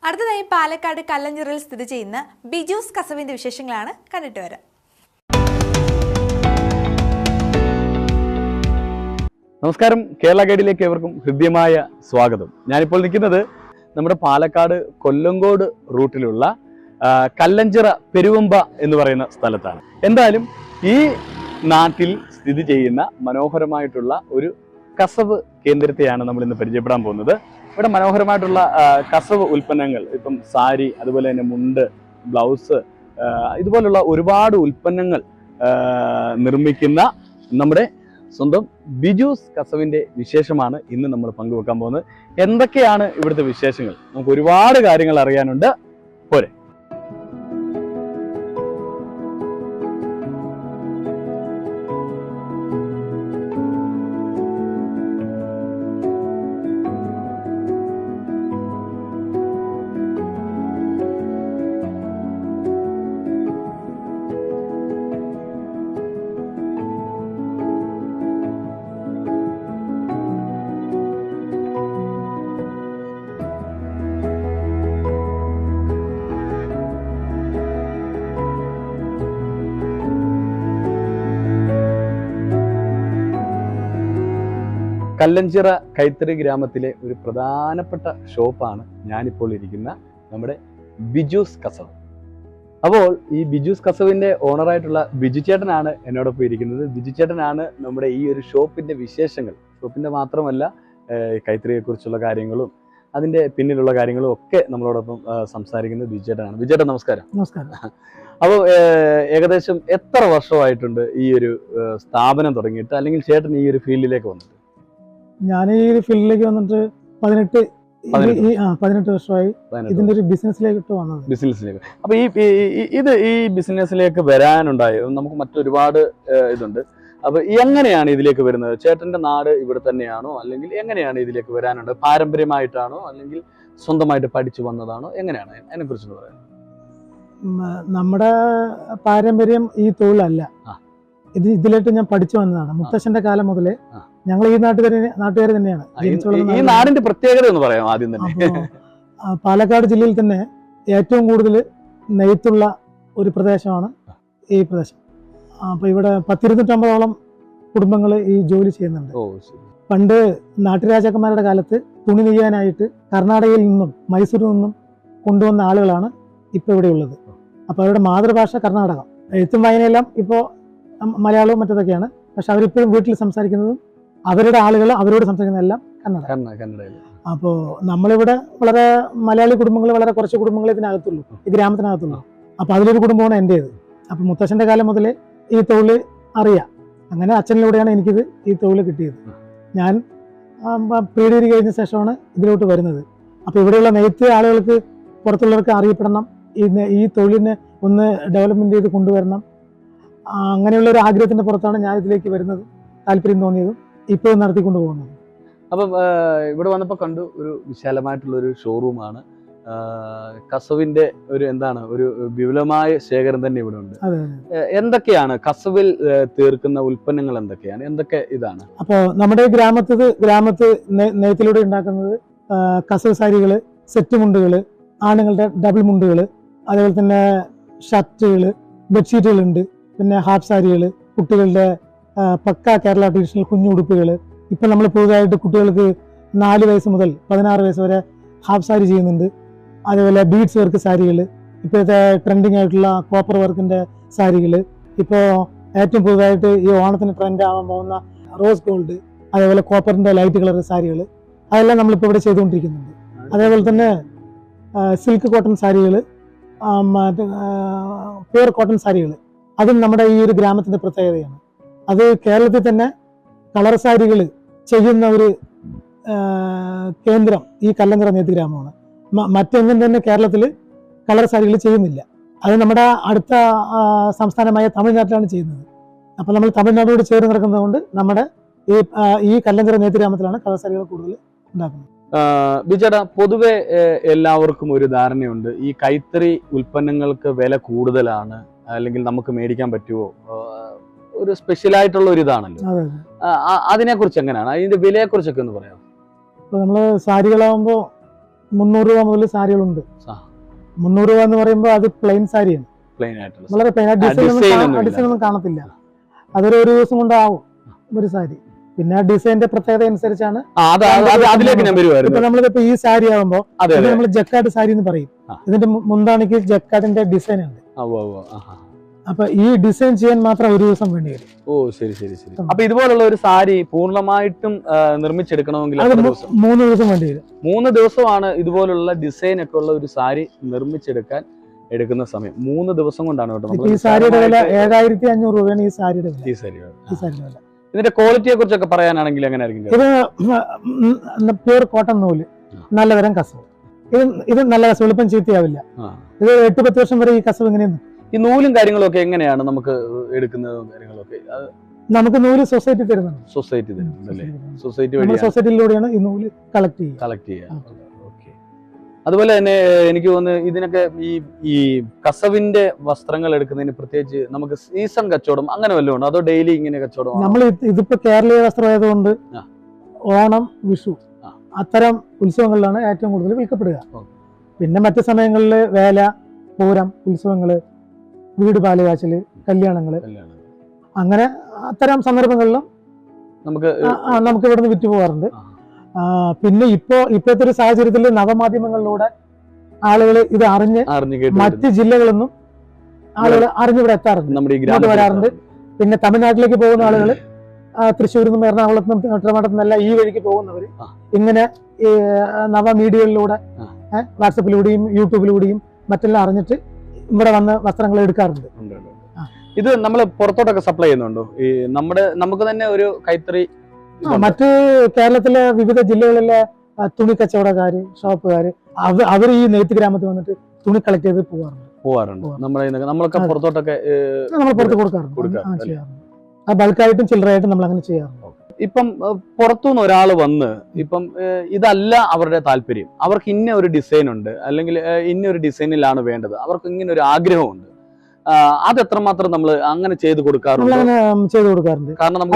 അടുത്തതായി പാലക്കാട് കല്ലഞ്ചിറയിൽ സ്ഥിതി ചെയ്യുന്ന ബിജൂസ് കസവിന്റെ വിശേഷങ്ങളാണ് കണ്ടിട്ട് വരാം. നമസ്കാരം, കേരള ഗൈഡിലേക്ക് ഏവർക്കും ഹൃദ്യമായ സ്വാഗതം. ഞാനിപ്പോൾ നിൽക്കുന്നത് നമ്മുടെ പാലക്കാട് കൊല്ലങ്കോട് റൂട്ടിലുള്ള കല്ലഞ്ചിറ പെരുവമ്പ എന്ന് പറയുന്ന സ്ഥലത്താണ്. എന്തായാലും ഈ നാട്ടിൽ സ്ഥിതി ചെയ്യുന്ന മനോഹരമായിട്ടുള്ള ഒരു കസവ് കേന്ദ്രത്തെയാണ് നമ്മൾ ഇന്ന് പരിചയപ്പെടാൻ പോകുന്നത്. ഇവിടെ മനോഹരമായിട്ടുള്ള കസവ് ഉൽപ്പന്നങ്ങൾ, ഇപ്പം സാരി, അതുപോലെ തന്നെ മുണ്ട്, ബ്ലൗസ്, ഇതുപോലുള്ള ഒരുപാട് ഉൽപ്പന്നങ്ങൾ നിർമ്മിക്കുന്ന നമ്മുടെ സ്വന്തം ബിജൂസ് കസവിന്റെ വിശേഷമാണ് ഇന്ന് നമ്മൾ പങ്കുവെക്കാൻ പോകുന്നത്. എന്തൊക്കെയാണ് ഇവിടുത്തെ വിശേഷങ്ങൾ? നമുക്ക് ഒരുപാട് കാര്യങ്ങൾ അറിയാനുണ്ട്. പോരെ. കല്ലഞ്ചിറ കൈത്തറി ഗ്രാമത്തിലെ ഒരു പ്രധാനപ്പെട്ട ഷോപ്പാണ് ഞാനിപ്പോൾ ഇരിക്കുന്ന നമ്മുടെ ബിജൂസ് കസവ്. അപ്പോൾ ഈ ബിജൂസ് കസവിന്റെ ഓണറായിട്ടുള്ള ബിജു ചേട്ടനാണ് എന്നോടൊപ്പം ഇരിക്കുന്നത്. ബിജു ചേട്ടനാണ് നമ്മുടെ ഈ ഒരു ഷോപ്പിന്റെ വിശേഷങ്ങൾ, ഷോപ്പിന്റെ മാത്രമല്ല കൈത്തറിയെ കുറിച്ചുള്ള കാര്യങ്ങളും അതിന്റെ പിന്നിലുള്ള കാര്യങ്ങളും ഒക്കെ നമ്മളോടൊപ്പം സംസാരിക്കുന്നത് ബിജു ചേട്ടനാണ്. ബിജു ചേട്ടൻ നമസ്കാരം. നമസ്കാരം. അപ്പോൾ ഏകദേശം എത്ര വർഷമായിട്ടുണ്ട് ഈ ഒരു സ്ഥാപനം തുടങ്ങിയിട്ട്, അല്ലെങ്കിൽ ചേട്ടൻ ഈ ഒരു ഫീൽഡിലേക്ക് വന്നിട്ട്? ഞാൻ ഈ ഫീൽഡിലേക്ക് വന്നിട്ട് 18 വർഷമായി. ഇതിന്റെ ഒരു ബിസിനസ്സിലേക്ക് വന്നത്. ബിസിനസ്സിലേക്ക്. അപ്പൊ ഈ ബിസിനസ്സിലേക്ക് വരാനുണ്ടായ നമുക്ക് മറ്റൊരുപാട് ഇതുണ്ട്. അപ്പൊ എങ്ങനെയാണ് ഇതിലേക്ക് വരുന്നത്? ചേട്ടന്റെ നാട് ഇവിടെ തന്നെയാണോ, അല്ലെങ്കിൽ എങ്ങനെയാണ് ഇതിലേക്ക് വരാനുണ്ട്? പാരമ്പര്യമായിട്ടാണോ, അല്ലെങ്കിൽ സ്വന്തമായിട്ട് പഠിച്ചു വന്നതാണോ? എങ്ങനെയാണ് അതിനെ കുറിച്ച് പറയാം? നമ്മുടെ പാരമ്പര്യം ഈ തൊഴിലല്ല. ഇതിലേക്ക് ഞാൻ പഠിച്ചു വന്നതാണ്. മുത്തശ്ശന്റെ കാലം മുതലേ ഞങ്ങൾ ഈ നാട്ടുകാർ തന്നെയാണ്. ഈ നാടിന്റെ പ്രത്യേകത എന്ന് പറയാം ആദ്യം തന്നെ. പാലക്കാട് ജില്ലയിൽ തന്നെ ഏറ്റവും കൂടുതൽ നെയ്ത്തുള്ള ഒരു പ്രദേശമാണ് ഈ പ്രദേശം. അപ്പൊ ഇവിടെ 1,250 കുടുംബങ്ങൾ ഈ ജോലി ചെയ്യുന്നുണ്ട്. പണ്ട് നാട്ടുരാജാക്കന്മാരുടെ കാലത്ത് തുണി നെയ്യാനായിട്ട് കർണാടകയിൽ നിന്നും മൈസൂരിൽ നിന്നും കൊണ്ടുവന്ന ആളുകളാണ് ഇപ്പൊ ഇവിടെ ഉള്ളത്. അപ്പൊ അവരുടെ മാതൃഭാഷ കർണാടകം. എഴുത്തും വായനയെല്ലാം ഇപ്പോൾ മലയാളവും മറ്റതൊക്കെയാണ്. പക്ഷെ അവരിപ്പോഴും വീട്ടിൽ സംസാരിക്കുന്നതും അവരുടെ ആളുകൾ അവരോട് സംസാരിക്കുന്നതെല്ലാം കന്നഡ. അപ്പോൾ നമ്മളിവിടെ വളരെ മലയാളി കുടുംബങ്ങൾ വളരെ കുറച്ച് കുടുംബങ്ങളെ ഇതിനകത്തുള്ളൂ, ഈ ഗ്രാമത്തിനകത്തുള്ളൂ. അപ്പൊ അതിലൊരു കുടുംബമാണ് എൻ്റേത്. അപ്പൊ മുത്തശ്ശന്റെ കാലം മുതലേ ഈ തൊഴിൽ അറിയാം. അങ്ങനെ അച്ഛനിലൂടെയാണ് എനിക്കിത് ഈ തൊഴിൽ കിട്ടിയത്. ഞാൻ പ്രീ ഡിഗ്രി കഴിഞ്ഞ ശേഷമാണ് ഇതിലോട്ട് വരുന്നത്. അപ്പൊ ഇവിടെയുള്ള നെയ്ത്ത് ആളുകൾക്ക്, പുറത്തുള്ളവർക്ക് അറിയപ്പെടണം, ഈ തൊഴിലിനെ ഒന്ന് ഡെവലപ്മെന്റ് ചെയ്ത് കൊണ്ടുവരണം. അങ്ങനെയുള്ള ഒരു ആഗ്രഹത്തിന്റെ പുറത്താണ് ഞാൻ ഇതിലേക്ക് വരുന്നത്, താല്പര്യം തോന്നിയതും ഇപ്പോൾ നടത്തിക്കൊണ്ടു പോകുന്നത്. അപ്പം ഇവിടെ വന്നപ്പോൾ കണ്ടു ഒരു വിശാലമായിട്ടുള്ള ഒരു ഷോറൂമാണ്. കസവിന്റെ ഒരു ഒരു വിപുലമായ ശേഖരം തന്നെ ഇവിടെ ഉണ്ട്. എന്തൊക്കെയാണ് കസവിൽ തീർക്കുന്ന ഉൽപ്പന്നങ്ങൾ? എന്തൊക്കെ ഇതാണ്? അപ്പോൾ നമ്മുടെ ഗ്രാമത്ത് നെയ്ത്തിലൂടെ ഉണ്ടാക്കുന്നത് കസവ് സാരികള്, സെറ്റ് മുണ്ടുകള്, ആണുങ്ങളുടെ ഡബിൾ മുണ്ടുകള്, അതേപോലെ തന്നെ ഷർട്ടുകള്, ബെഡ്ഷീറ്റുകളുണ്ട്, പിന്നെ ഹാഫ് സാരികള്, കുട്ടികളുടെ പക്ക കേരള ട്രഡീഷണൽ കുഞ്ഞുടുപ്പുകൾ. ഇപ്പം നമ്മൾ പുതുതായിട്ട് കുട്ടികൾക്ക് 4 വയസ്സ് മുതൽ 16 വയസ്സ് വരെ ഹാഫ് സാരി ചെയ്യുന്നുണ്ട്. അതേപോലെ ബീഡ്സ് വർക്ക് സാരികൾ, ഇപ്പോഴത്തെ ട്രെൻഡിങ് ആയിട്ടുള്ള കോപ്പർ വർക്കിന്റെ സാരികൾ, ഇപ്പോൾ ഏറ്റവും പുതുതായിട്ട് ഈ ഓണത്തിന് ട്രെൻഡ് ആവാൻ പോകുന്ന റോസ് ഗോൾഡ്, അതേപോലെ കോപ്പറിന്റെ ലൈറ്റ് കളർ സാരികൾ, അതെല്ലാം നമ്മളിപ്പോൾ ഇവിടെ ചെയ്തുകൊണ്ടിരിക്കുന്നുണ്ട്. അതേപോലെ തന്നെ സിൽക്ക് കോട്ടൺ സാരികൾ, പ്യുവർ കോട്ടൺ സാരികൾ, അതും നമ്മുടെ ഈ ഒരു ഗ്രാമത്തിന്റെ പ്രത്യേകതയാണ്. അത് കേരളത്തിൽ തന്നെ കളർ സാരികൾ ചെയ്യുന്ന ഒരു കേന്ദ്രം ഈ കല്ലഞ്ചിറ നെയ്ത്ത് ഗ്രാമമാണ്. മറ്റെങ്ങും തന്നെ കേരളത്തിൽ കളർ സാരികൾ ചെയ്യുന്നില്ല. അത് നമ്മുടെ അടുത്ത സംസ്ഥാനമായ തമിഴ്നാട്ടിലാണ് ചെയ്യുന്നത്. അപ്പോൾ നമ്മൾ തമിഴ്നാടോട് ചേർന്ന് കിടക്കുന്നത് കൊണ്ട് നമ്മുടെ ഈ കല്ലഞ്ചിറ നെയ്ത്ത് ഗ്രാമത്തിലാണ് കളർ സാരികൾ കൂടുതൽ ഉണ്ടാക്കുന്നത്. ബിജേട്ടാ, പൊതുവെ എല്ലാവർക്കും ഒരു ധാരണയുണ്ട് ഈ കൈത്തറി ഉൽപ്പന്നങ്ങൾക്ക് വില കൂടുതലാണ്, അല്ലെങ്കിൽ നമുക്ക് മേടിക്കാൻ പറ്റുമോ, ഒരു സ്പെഷ്യൽ ആയിട്ടുള്ള ഒരു ഇതാണല്ലോ. അതിനെ കുറിച്ച് എങ്ങനെയാണ്, അതിന്റെ വിലയെ കുറിച്ചൊക്കെ ഒന്ന് പറയാം? നമ്മള് സാരികളാവുമ്പോ 300 രൂപ മുതൽ സാരികളുണ്ട്. 300 രൂപ എന്ന് പറയുമ്പോൾ അത് പ്ലെയിൻ സാരിയാണ്, പ്ലെയിൻ ആയിട്ടുള്ള വളരെ പ്ലെയിൻ. ഡിസൈൻ ഒന്നും കാണത്തില്ല. അതൊരു ദിവസം കൊണ്ടാവും ഒരു സാരി. പിന്നെ ആ ഡിസൈനിന്റെ പ്രത്യേകത അനുസരിച്ചാണ്. ഇപ്പൊ നമ്മളിപ്പോ ഈ സാരി ആകുമ്പോ നമ്മൾ ജക്കാർഡ് സാരി എന്ന് പറയും. ഇതിന്റെ മുന്താണിക്ക് ജക്കാർഡിന്റെ ഡിസൈൻ ഉണ്ട്. അപ്പൊ ഈ ഡിസൈൻ ചെയ്യാൻ മാത്രം ഒരു ദിവസം വേണ്ടി വരും. ഓ ശരി ശരി ശരി. അപ്പൊ ഇതുപോലുള്ള ഒരു സാരി പൂർണ്ണമായിട്ടും നിർമ്മിച്ചെടുക്കണമെങ്കിൽ 3 ദിവസം വേണ്ടി വരും. 3 ദിവസമാണ് ഇതുപോലുള്ള ഡിസൈൻ ഒക്കെ ഉള്ള ഒരു സാരി നിർമ്മിച്ചെടുക്കാൻ എടുക്കുന്ന സമയം. 3 ദിവസം കൊണ്ടാണ് കേട്ടോ. ഈ സാരിയുടെ വില 7500 രൂപയാണ്. ഈ സാരിയുടെ വില. ഈ സാരിയുടെ ഇതിന്റെ ക്വാളിറ്റിയെ കുറിച്ചൊക്കെ പറയാനാണെങ്കിൽ എങ്ങനെ ആയിരിക്കും? ഇത് പ്യൂർ കോട്ടൺ നൂല്, നല്ല തരം കസവ്. ഇത് നല്ല കസവ്, എളുപ്പം ചീത്തയാവില്ല. ഇത് 8-10 വർഷം വരെ ഈ കസവ് ഇങ്ങനെയാണ്. ഈ നൂലും കാര്യങ്ങളൊക്കെ എങ്ങനെയാണ് നമുക്ക് എടുക്കുന്നതും കാര്യങ്ങളൊക്കെ? നമുക്ക് നൂല് സൊസൈറ്റി തരുന്നുണ്ട്. സൊസൈറ്റി തരുന്നുണ്ട് അല്ലേ? സൊസൈറ്റിയിലൂടെയാണ് ഈ നൂല് കളക്ട് ചെയ്യുക. അതുപോലെ തന്നെ എനിക്ക് തോന്നുന്നു ഇതിനൊക്കെ ഈ കസവിന്റെ വസ്ത്രങ്ങൾ എടുക്കുന്നതിന് പ്രത്യേകിച്ച് നമുക്ക് സീസൺ കച്ചവടം അങ്ങനെ വല്ലതും ഉണ്ടോ, അതോ ഡെയിലി ഇങ്ങനെ കച്ചവടം? നമ്മൾ ഇതിപ്പോ കേരളീയ വസ്ത്രമായതുകൊണ്ട് ഓണം, വിഷു അത്തരം ഉത്സവങ്ങളിലാണ് ഏറ്റവും കൂടുതൽ വിൽക്കപ്പെടുക. പിന്നെ മറ്റു സമയങ്ങളിൽ വേല, പൂരം, ഉത്സവങ്ങള്, വീട് പാലുകാച്ചല്, കല്യാണങ്ങള്, അങ്ങനെ അത്തരം സന്ദർഭങ്ങളിലും നമുക്ക് ഇവിടുന്ന് വിറ്റ് പോകാറുണ്ട്. പിന്നെ ഇപ്പോഴത്തെ ഒരു സാഹചര്യത്തിൽ നവമാധ്യമങ്ങളിലൂടെ ആളുകൾ ഇത് അറിഞ്ഞ് മറ്റ് ജില്ലകളൊന്നും ആളുകൾ അറിഞ്ഞിവിടെ എത്താറുണ്ട്, വരാറുണ്ട്. പിന്നെ തമിഴ്നാട്ടിലേക്ക് പോകുന്ന ആളുകൾ തൃശ്ശൂരിൽ നിന്നും എറണാകുളത്ത് നിന്നും ട്രിവാൻഡ്രത്ത് നിന്നെല്ലാം ഈ വഴിക്ക് പോകുന്നവര് ഇങ്ങനെ നവമീഡിയകളിലൂടെ വാട്സപ്പിലൂടെയും യൂട്യൂബിലൂടെയും മറ്റെല്ലാം അറിഞ്ഞിട്ട് ഇവിടെ വന്ന് വസ്ത്രങ്ങൾ എടുക്കാറുണ്ട്. ഇത് നമ്മൾ പുറത്തോട്ടൊക്കെ സപ്ലൈ ചെയ്യുന്നുണ്ടോ? ഈ നമുക്ക് തന്നെ ഒരു കൈത്തറി മറ്റ് കേരളത്തിലെ വിവിധ ജില്ലകളിലെ തുണി കച്ചവടക്കാര്, ഷോപ്പുകാര് അവർ ഈ നെയ്ത്ത് ഗ്രാമത്തിൽ വന്നിട്ട് തുണി കളക്ട് ചെയ്ത് പോവാറുണ്ട്. നമ്മളൊക്കെ പുറത്തോട്ടൊക്കെ നമ്മൾ പുറത്ത് കൊടുക്കാറുണ്ട്. ബൾക്കായിട്ടും ചില്ലറായിട്ടും നമ്മൾ അങ്ങനെ ചെയ്യാറുണ്ട്. ഇപ്പം പുറത്തുനിന്ന് ഒരാൾ വന്ന് ഇപ്പം ഇതല്ല അവരുടെ താല്പര്യം, അവർക്ക് ഇന്ന ഒരു ഡിസൈൻ ഉണ്ട്, അല്ലെങ്കിൽ ഇന്ന ഒരു ഡിസൈനിലാണ് വേണ്ടത്, അവർക്ക് ഇങ്ങനെ ഒരു ആഗ്രഹമുണ്ട്, അത് എത്രമാത്രം നമ്മൾ അങ്ങനെ ചെയ്ത് കൊടുക്കാറുണ്ട്? കാരണം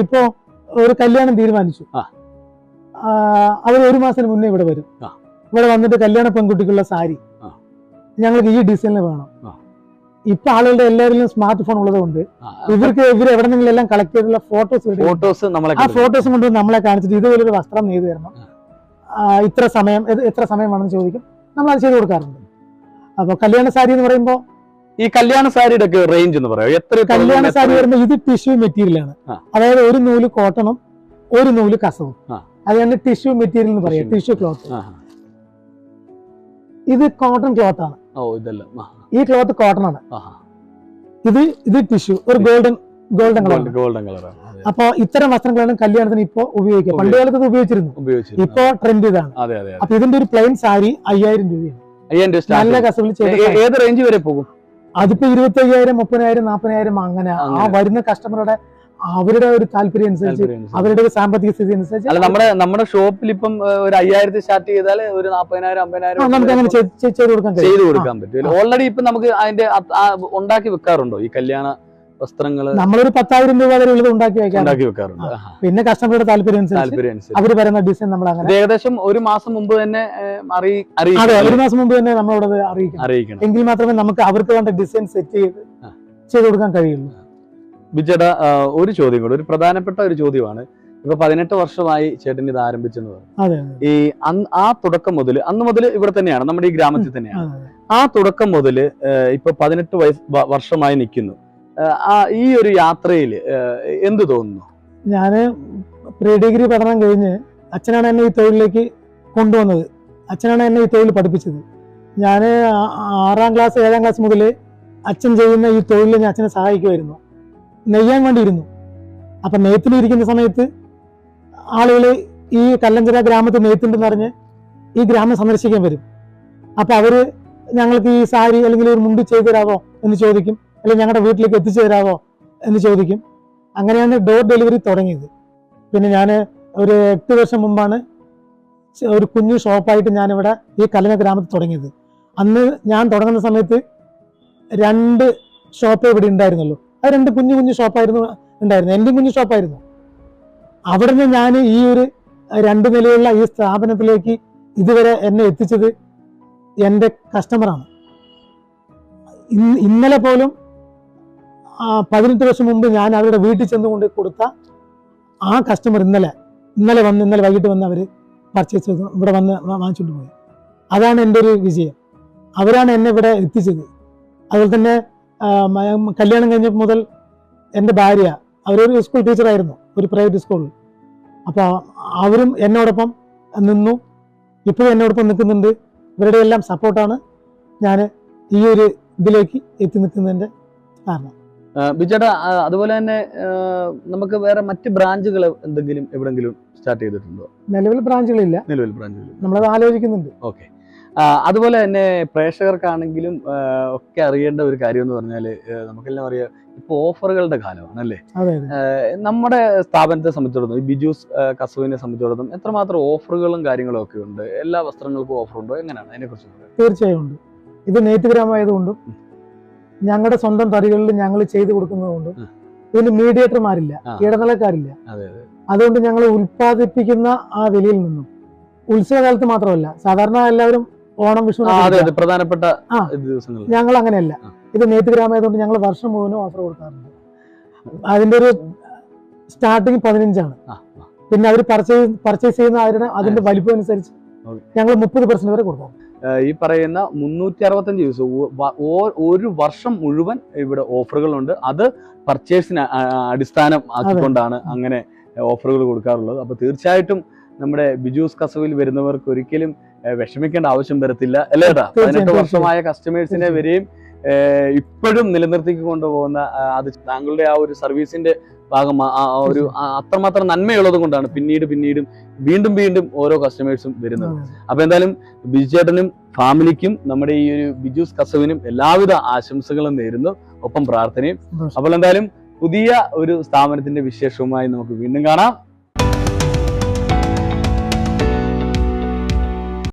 ഇപ്പൊ ഒരു കല്യാണം തീരുമാനിച്ചു, അവർ 1 മാസത്തിന് മുന്നേ ഇവിടെ വരും. ഇവിടെ വന്നിട്ട് കല്യാണ പെൺകുട്ടിക്കുള്ള സാരി ഞങ്ങൾക്ക് ഈ ഡിസൈനിൽ വേണം. ഇപ്പൊ ആളുകളുടെ എല്ലാവരിലും സ്മാർട്ട് ഫോൺ ഉള്ളതുകൊണ്ട് ഇവർ എവിടെ നിന്നെങ്കിലും എല്ലാം കളക്ട് ചെയ്തുള്ള ഫോട്ടോസ് ആ ഫോട്ടോസ് കൊണ്ട് നമ്മളെ കാണിച്ചിട്ട് ഇതുപോലൊരു വസ്ത്രം നെയ്ത് തരണം, എത്ര സമയം വേണമെന്ന് ചോദിക്കും. നമ്മൾ അത് ചെയ്ത് കൊടുക്കാറുണ്ട്. അപ്പൊ കല്യാണ സാരി എന്ന് പറയുമ്പോ ഈ കല്യാണ സാരിയുടെ ഒക്കെ റേഞ്ച് എന്ന് പറയാം, എത്ര? കല്യാണ സാരി വരുമ്പോൾ ഇത് ടിഷ്യൂ മെറ്റീരിയൽ ആണ്. അതായത് ഒരു നൂല് കോട്ടണും ഒരു നൂല് കസവും, അതാണ് ടിഷ്യൂ മെറ്റീരിയൽ എന്ന് പറയാം, ടിഷ്യൂ ക്ലോത്ത്. ഇത് കോട്ടൺ ക്ലോത്ത് ആണ്. ഈ ക്ലോത്ത് കോട്ടൺ ആണ്. ഇത് ടിഷ്യൂ, ഒരു ഗോൾഡൻ കളർ. അപ്പൊ ഇത്തരം വസ്ത്രങ്ങളാണ് കല്യാണത്തിന് ഇപ്പൊ ഉപയോഗിക്കുക. പണ്ട് കാലത്ത് ഇത് ഉപയോഗിച്ചിരുന്നു, ഇപ്പൊ ട്രെൻഡ് ഇതാണ്. അപ്പൊ ഇതിന്റെ ഒരു പ്ലെയിൻ സാരി 5000 രൂപയാണ്. നല്ല കസവിൽ ഏത് റേഞ്ച് വരെ പോകും? അതിപ്പോ 25,000, 30,000, 40,000 അങ്ങനെ. ആ വരുന്ന കസ്റ്റമറുടെ അവരുടെ ഒരു താല്പര്യം അനുസരിച്ച്, അവരുടെ ഒരു സാമ്പത്തിക സ്ഥിതി അനുസരിച്ച്. അല്ല, നമ്മുടെ ഷോപ്പിൽ ഇപ്പം ഒരു 5000 സ്റ്റാർട്ട് ചെയ്താൽ ഒരു 40,000, 50,000 നമുക്ക് അങ്ങനെ ചെയ്ത് കൊടുക്കാൻ പറ്റും. ഓൾറെഡി ഇപ്പൊ നമുക്ക് അതിന്റെ ഉണ്ടാക്കി വെക്കാറുണ്ടോ ഈ കല്യാണ വസ്ത്രങ്ങള്? നമ്മളൊരു 10,000 രൂപ വരെ ഉള്ളത് ഉണ്ടാക്കി വെക്കാറുണ്ട്. പിന്നെ കസ്റ്റമറുടെ താല്പര്യം അനുസരിച്ച് അവർ പറയുന്ന ഡിസൈൻ നമ്മൾ അങ്ങനെ ഏകദേശം 1 മാസം മുമ്പ് തന്നെ 1 മാസം മുമ്പ് തന്നെ നമ്മളോട് അറിയിക്കണം. എങ്കിൽ മാത്രമേ നമുക്ക് അവർക്ക് വേണ്ട ഡിസൈൻ സെറ്റ് ചെയ്ത് കൊടുക്കാൻ കഴിയുള്ളൂ. ബിജേട്ടാ, ഒരു ചോദ്യം കൂടെ, ഒരു പ്രധാനപ്പെട്ട ഒരു ചോദ്യമാണ്. ഇപ്പൊ 18 വർഷമായി ചേട്ടൻ ഇത് ആരംഭിച്ചെന്ന് പറഞ്ഞു. ഈ ആ തുടക്കം മുതൽ, അന്ന് മുതൽ ഇവിടെ തന്നെയാണ്, നമ്മുടെ ഈ ഗ്രാമത്തിൽ തന്നെയാണ്. ആ തുടക്കം മുതൽ ഇപ്പൊ 18 വർഷമായി നിൽക്കുന്നു. ഈ ഒരു യാത്രയിൽ എന്ത് തോന്നുന്നു? ഞാന് പ്രീ ഡിഗ്രി പഠനം കഴിഞ്ഞ് അച്ഛനാണ് എന്നെ ഈ തൊഴിലിലേക്ക് കൊണ്ടുവന്നത്. അച്ഛനാണ് എന്നെ ഈ തൊഴിൽ പഠിപ്പിച്ചത്. ഞാൻ 6ാം ക്ലാസ് 7ാം ക്ലാസ് മുതൽ അച്ഛൻ ചെയ്യുന്ന ഈ തൊഴിലിൽ ഞാൻ അച്ഛനെ സഹായിക്കുമായിരുന്നു. നെയ്യാൻ വേണ്ടിയിരുന്നു. അപ്പൊ നെയ്ത്തിന് ഇരിക്കുന്ന സമയത്ത് ആളുകൾ ഈ കല്ലഞ്ചിറ ഗ്രാമത്തിൽ നെയ്ത്തുണ്ടെന്ന് പറഞ്ഞ് ഈ ഗ്രാമം സന്ദർശിക്കാൻ വരും. അപ്പൊ അവര് ഞങ്ങൾക്ക് ഈ സാരി അല്ലെങ്കിൽ ഒരു മുണ്ട് ചെയ്തു തരാവോ എന്ന് ചോദിക്കും, അല്ലെങ്കിൽ ഞങ്ങളുടെ വീട്ടിലേക്ക് എത്തിച്ചു തരാവോ എന്ന് ചോദിക്കും. അങ്ങനെയാണ് ഡോർ ഡെലിവറി തുടങ്ങിയത്. പിന്നെ ഞാൻ ഒരു 8 വർഷം മുമ്പാണ് ഒരു കുഞ്ഞു ഷോപ്പായിട്ട് ഞാനിവിടെ ഈ കല്ലന ഗ്രാമത്തിൽ തുടങ്ങിയത്. അന്ന് ഞാൻ തുടങ്ങുന്ന സമയത്ത് 2 ഷോപ്പേ ഇവിടെ ഉണ്ടായിരുന്നുള്ളൂ. അത് 2 കുഞ്ഞു ഷോപ്പായിരുന്നു ഉണ്ടായിരുന്നു, എൻ്റെ കുഞ്ഞു ഷോപ്പായിരുന്നു. അവിടെ നിന്ന് ഞാൻ ഈ ഒരു 2 നിലയുള്ള ഈ സ്ഥാപനത്തിലേക്ക് ഇതുവരെ എന്നെ എത്തിച്ചത് എൻ്റെ കസ്റ്റമറാണ്. ഇന്നലെ പോലും 18 വർഷം മുമ്പ് ഞാൻ അവരുടെ വീട്ടിൽ ചെന്നുകൊണ്ട് കൊടുത്ത ആ കസ്റ്റമർ ഇന്നലെ വൈകിട്ട് വന്ന് അവർ പർച്ചേസ് ചെയ്ത് ഇവിടെ വന്ന് വാങ്ങിച്ചുകൊണ്ട് പോയി. അതാണ് എൻ്റെ ഒരു വിജയം. അവരാണ് എന്നെ ഇവിടെ എത്തിച്ചത്. അതുപോലെ തന്നെ കല്യാണം കഴിഞ്ഞപ്പോൾ മുതൽ എൻ്റെ ഭാര്യ അവരൊരു സ്കൂൾ ടീച്ചറായിരുന്നു, ഒരു പ്രൈവറ്റ് സ്കൂളിൽ. അപ്പോൾ അവരും എന്നോടൊപ്പം നിന്നു, ഇപ്പോഴും എന്നോടൊപ്പം നിൽക്കുന്നുണ്ട്. ഇവരുടെ എല്ലാം സപ്പോർട്ടാണ് ഞാൻ ഈ ഒരു ഇതിലേക്ക് എത്തി നിൽക്കുന്നതിൻ്റെ കാരണം. ബിജുചേട്ടാ, അതുപോലെ തന്നെ നമുക്ക് വേറെ മറ്റ് ബ്രാഞ്ചുകൾ എന്തെങ്കിലും എവിടെങ്കിലും സ്റ്റാർട്ട് ചെയ്തിട്ടുണ്ടോ? നിലവിൽ ബ്രാഞ്ചുകളില്ല, നമ്മളത് ആലോചിക്കുന്നുണ്ട്. ഓക്കെ. അതുപോലെ തന്നെ പ്രേക്ഷകർക്കാണെങ്കിലും ഒക്കെ അറിയേണ്ട ഒരു കാര്യം എന്ന് പറഞ്ഞാൽ, നമുക്കെല്ലാം അറിയാം ഇപ്പൊ ഓഫറുകളുടെ കാലമാണ് അല്ലേ? നമ്മുടെ സ്ഥാപനത്തെ സംബന്ധിച്ചിടത്തോളം, ഈ ബിജൂസ് കസവിനെ സംബന്ധിച്ചിടത്തോളം എത്രമാത്രം ഓഫറുകളും കാര്യങ്ങളും ഒക്കെ ഉണ്ട്? എല്ലാ വസ്ത്രങ്ങൾക്കും ഓഫർ ഉണ്ടോ? എങ്ങനെയാണ് അതിനെ കുറിച്ച്? തീർച്ചയായും ഉണ്ട്. ഇത് നെയ്ത്ത് ഗ്രാമമായതുകൊണ്ടും ഞങ്ങളുടെ സ്വന്തം തറികളിൽ ഞങ്ങൾ ചെയ്തു കൊടുക്കുന്നതുകൊണ്ടും ഇതിന് മീഡിയേറ്റർമാരില്ല, ഇടനിലക്കാരില്ല. അതുകൊണ്ട് ഞങ്ങൾ ഉൽപ്പാദിപ്പിക്കുന്ന ആ വിലയിൽ നിന്നും, ഉത്സവകാലത്ത് മാത്രമല്ല, സാധാരണ എല്ലാവരും ഓണം, വിഷു, പ്രധാനപ്പെട്ട ഞങ്ങൾ അങ്ങനെയല്ല. ഇത് നെയ്ത്ത് ഗ്രാമമായതുകൊണ്ട് ഞങ്ങൾ വർഷം മുഴുവനും ഓഫർ കൊടുക്കാറുണ്ട്. അതിന്റെ ഒരു സ്റ്റാർട്ടിങ് 15 പിന്നെ അവർ പർച്ചേസ് ചെയ്യുന്ന അതിന്റെ വലിപ്പം അനുസരിച്ച് ഞങ്ങൾ 30% വരെ കൊടുക്കാം. ഈ പറയുന്ന 365 ദിവസം ഒരു വർഷം മുഴുവൻ ഇവിടെ ഓഫറുകളുണ്ട്. അത് പർച്ചേസിന് അടിസ്ഥാനം ആക്കിക്കൊണ്ടാണ് അങ്ങനെ ഓഫറുകൾ കൊടുക്കാറുള്ളത്. അപ്പോൾ തീർച്ചയായിട്ടും നമ്മുടെ ബിജൂസ് കസവിൽ വരുന്നവർക്ക് ഒരിക്കലും വിഷമിക്കേണ്ട ആവശ്യം വരത്തില്ല അല്ലേ ഏട്ടാ? 18 വർഷമായ കസ്റ്റമേഴ്സിനെ വരെയും ഇപ്പോഴും നിലനിർത്തിക്ക് കൊണ്ടുപോകുന്ന അത് താങ്കളുടെ ആ ഒരു സർവീസിന്റെ ഭാഗം, ഒരു അത്രമാത്രം നന്മയുള്ളത് കൊണ്ടാണ് പിന്നീടും വീണ്ടും ഓരോ കസ്റ്റമേഴ്സും വരുന്നത്. അപ്പൊ എന്തായാലും ബിജുചേട്ടനും ഫാമിലിക്കും നമ്മുടെ ഈ ഒരു ബിജൂസ് കസവിനും എല്ലാവിധ ആശംസകളും നേരുന്നു, ഒപ്പം പ്രാർത്ഥനയും. അപ്പോൾ എന്തായാലും പുതിയ ഒരു സ്ഥാപനത്തിന്റെ വിശേഷവുമായി നമുക്ക് വീണ്ടും കാണാം.